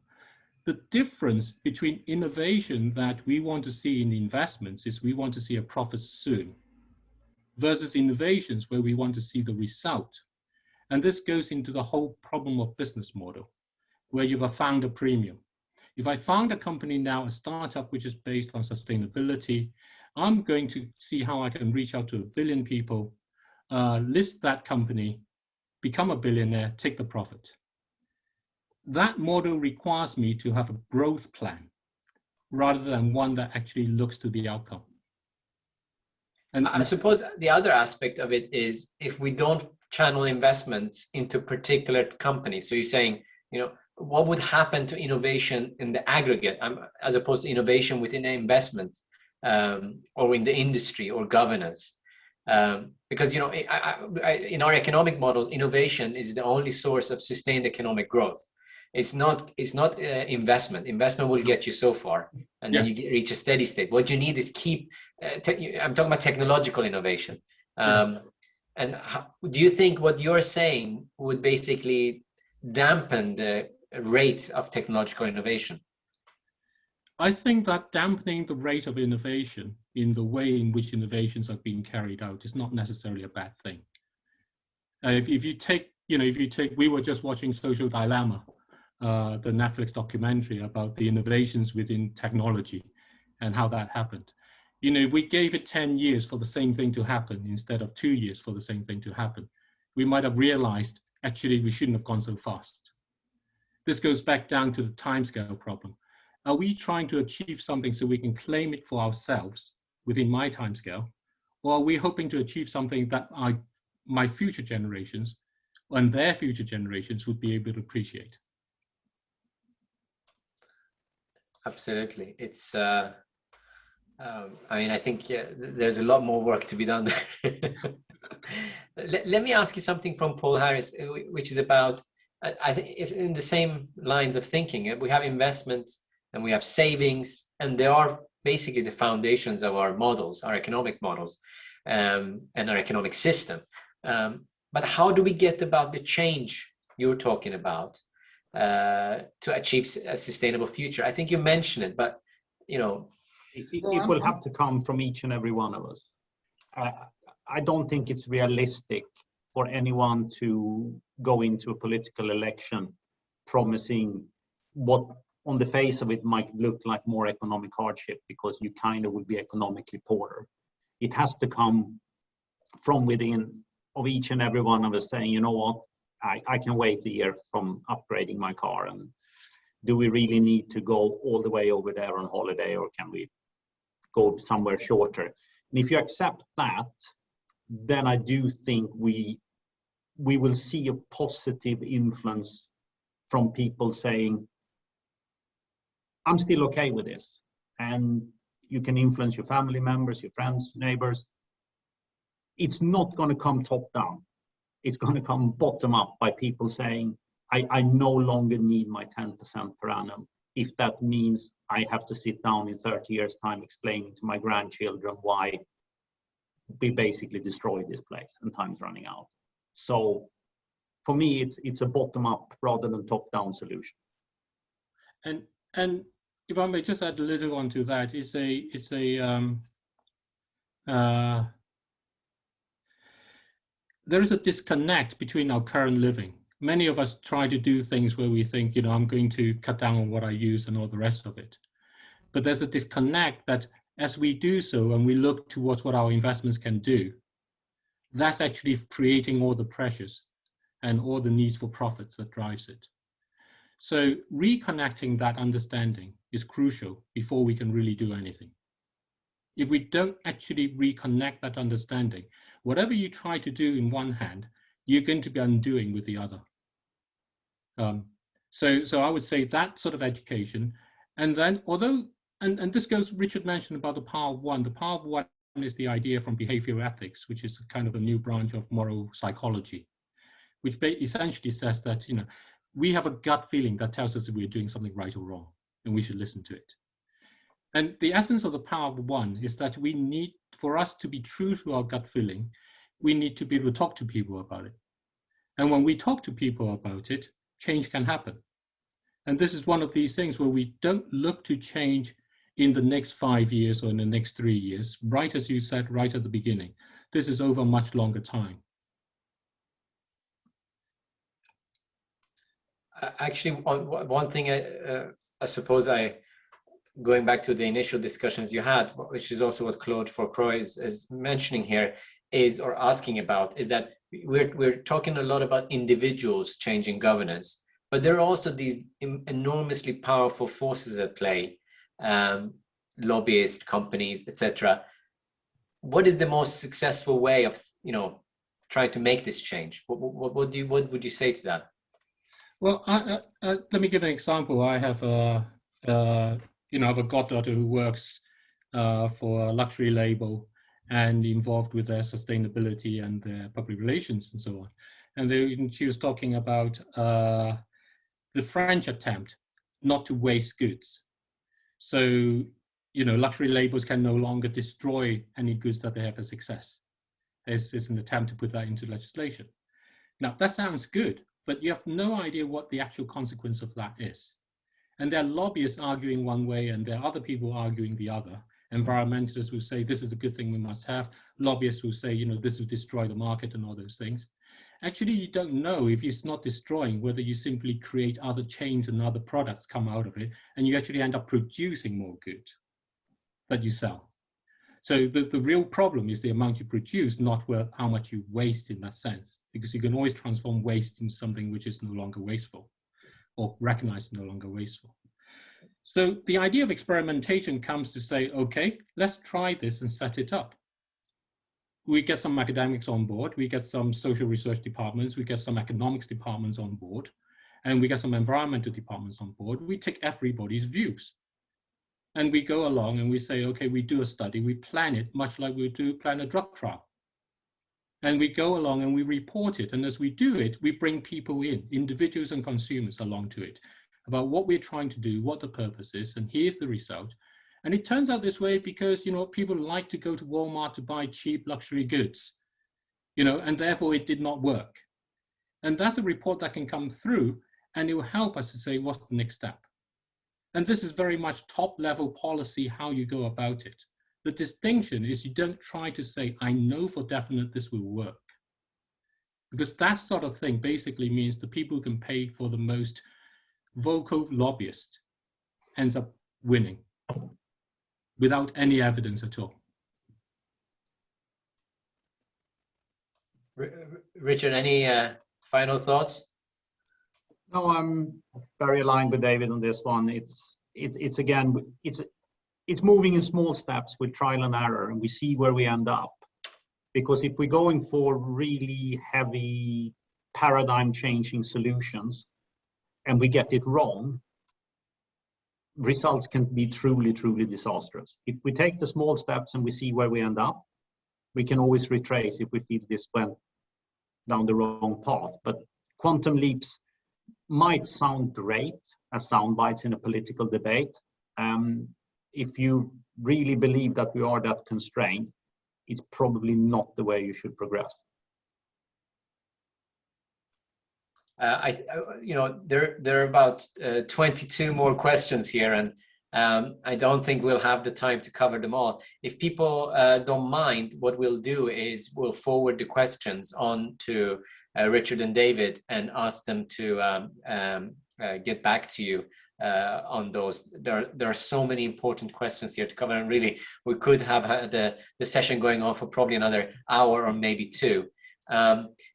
The difference between innovation that we want to see in investments is we want to see a profit soon, versus innovations where we want to see the result. And this goes into the whole problem of business model, where you have a founder premium. If I found a company now, a startup which is based on sustainability, I'm going to see how I can reach out to 1 billion people, list that company, become a billionaire, take the profit. That model requires me to have a growth plan rather than one that actually looks to the outcome. And I suppose the other aspect of it is if we don't channel investments into particular companies. So you're saying, what would happen to innovation in the aggregate as opposed to innovation within an investment or in the industry or governance? Because in our economic models, innovation is the only source of sustained economic growth. It's not investment. Investment will get you so far, and then you reach a steady state. What you need is I'm talking about technological innovation. And do you think what you're saying would basically dampen the rate of technological innovation? I think that dampening the rate of innovation in the way in which innovations are being carried out is not necessarily a bad thing. If you take, we were just watching Social Dilemma, the Netflix documentary about the innovations within technology and how that happened. If we gave it 10 years for the same thing to happen instead of 2 years for the same thing to happen, we might have realized, actually, we shouldn't have gone so fast. This goes back down to the timescale problem. Are we trying to achieve something so we can claim it for ourselves within my timescale? Or are we hoping to achieve something that my future generations and their future generations would be able to appreciate. Absolutely. It's, I mean, I think there's a lot more work to be done. Let me ask you something from Paul Harris, which is about, I think it's in the same lines of thinking. We have investments and we have savings, and they are basically the foundations of our models, our economic models, and our economic system. But how do we get about the change you're talking about to achieve a sustainable future? I think you mentioned it, but you know, it will have to come from each and every one of us. I don't think it's realistic for anyone to go into a political election promising what on the face of it might look like more economic hardship, because you kind of will be economically poorer. It has to come from within of each and every one of us saying, you know what, I can wait a year from upgrading my car, and do we really need to go all the way over there on holiday, or can we go somewhere shorter? And if you accept that, then I do think we will see a positive influence from people saying, I'm still okay with this. And you can influence your family members, your friends, neighbors. It's not going to come top down. It's going to come bottom up by people saying, I no longer need my 10% per annum. If that means I have to sit down in 30 years' time explaining to my grandchildren why we basically destroyed this place and time's running out. So for me, it's a bottom up rather than top down solution. And if I may just add a little on to that, there is a disconnect between our current living. Many of us try to do things where we think, you know, I'm going to cut down on what I use and all the rest of it. But there's a disconnect that as we do so and we look towards what our investments can do, that's actually creating all the pressures and all the needs for profits that drives it. So reconnecting that understanding is crucial before we can really do anything. If we don't actually reconnect that understanding, whatever you try to do in one hand, you're going to be undoing with the other. So I would say that sort of education. And then, although, and this goes, Richard mentioned about the power of one. The power of one is the idea from behavioral ethics, which is kind of a new branch of moral psychology, which essentially says that, you know, we have a gut feeling that tells us if we're doing something right or wrong, and we should listen to it. And the essence of the power of one is that we need, for us to be true to our gut feeling, we need to be able to talk to people about it. And when we talk to people about it, change can happen. And this is one of these things where we don't look to change in the next 5 years or in the next 3 years, right as you said right at the beginning. This is over a much longer time. Actually, one thing I suppose going back to the initial discussions you had, which is also what Claude Fourcroy is mentioning here, is, or asking about, is that we're talking a lot about individuals changing governance, but there are also these enormously powerful forces at play, lobbyists, companies, etc. What is the most successful way of, you know, trying to make this change? What would you say to that? Well, let me give an example. I have a goddaughter who works for a luxury label and involved with their sustainability and their public relations and so on. And she was talking about the French attempt not to waste goods. So, you know, luxury labels can no longer destroy any goods that they have a success. It's an attempt to put that into legislation. Now, that sounds good, but you have no idea what the actual consequence of that is. And there are lobbyists arguing one way and there are other people arguing the other. Environmentalists will say, this is a good thing we must have. Lobbyists will say, you know, this will destroy the market and all those things. Actually, you don't know if it's not destroying, whether you simply create other chains and other products come out of it, and you actually end up producing more goods that you sell. So the real problem is the amount you produce, not how much you waste in that sense, because you can always transform waste into something which is no longer wasteful or recognized no longer wasteful. So the idea of experimentation comes to say, okay, let's try this and set it up. we get some academics on board, we get some social research departments, we get some economics departments on board, and we get some environmental departments on board. We take everybody's views. And we go along and we say, okay, we do a study, we plan it, much like we do plan a drug trial. And we go along and we report it. And as we do it, we bring people in, individuals and consumers along to it, about what we're trying to do, what the purpose is, and here's the result. And it turns out this way because, you know, people like to go to Walmart to buy cheap luxury goods, you know, and therefore it did not work. And that's a report that can come through, and it will help us to say, what's the next step? And this is very much top level policy, how you go about it. The distinction is you don't try to say, I know for definite this will work. Because that sort of thing basically means the people who can pay for the most vocal lobbyist ends up winning without any evidence at all. Richard, any final thoughts? No, I'm very aligned with David on this one. It's moving in small steps with trial and error, and we see where we end up. Because if we're going for really heavy paradigm changing solutions and we get it wrong, results can be truly, truly disastrous. If we take the small steps and we see where we end up, we can always retrace if we feel this went down the wrong path. But quantum leaps might sound great as sound bites in a political debate. If you really believe that we are that constrained, it's probably not the way you should progress. There are about 22 more questions here, and I don't think we'll have the time to cover them all. If people don't mind, what we'll do is we'll forward the questions on to Richard and David and ask them to get back to you on those. There are so many important questions here to cover, and really we could have had the session going on for probably another hour or maybe two.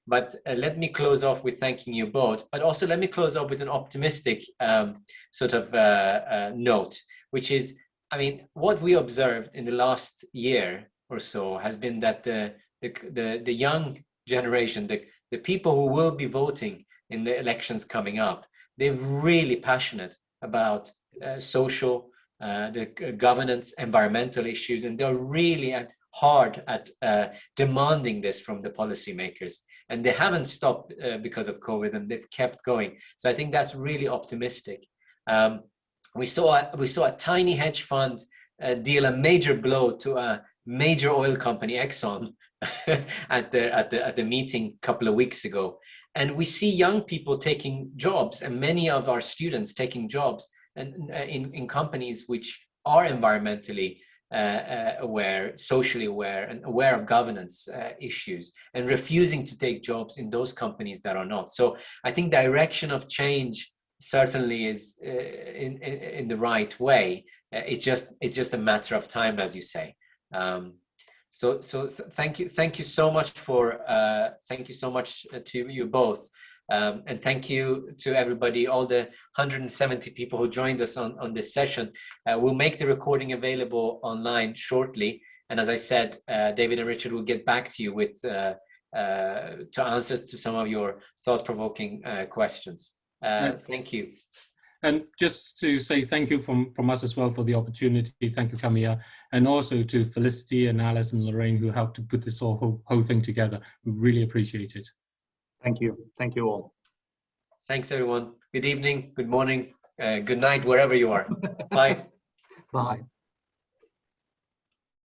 But let me close off with thanking you both, but also let me close off with an optimistic sort of note, which is, I mean, what we observed in the last year or so has been that the young generation, the people who will be voting in the elections coming up, they're really passionate about social, the governance, environmental issues, and they're really hard at demanding this from the policymakers. And they haven't stopped because of COVID, and they've kept going. So I think that's really optimistic. We saw a tiny hedge fund deal a major blow to a major oil company, Exxon, at the meeting a couple of weeks ago. And we see young people taking jobs, and many of our students taking jobs in companies which are environmentally aware, socially aware, and aware of governance issues, and refusing to take jobs in those companies that are not. So I think direction of change certainly is in the right way. It's just a matter of time, as you say. So thank you so much to you both, and thank you to everybody, all the 170 people who joined us on this session. We'll make the recording available online shortly, and as I said, David and Richard will get back to you with to answers to some of your thought-provoking questions. Thank you. And just to say thank you from us as well for the opportunity. Thank you, Camilla, and also to Felicity and Alice and Lorraine, who helped to put this whole thing together. We really appreciate it. Thank you. Thank you all. Thanks, everyone. Good evening, good morning, good night, wherever you are. Bye. Bye.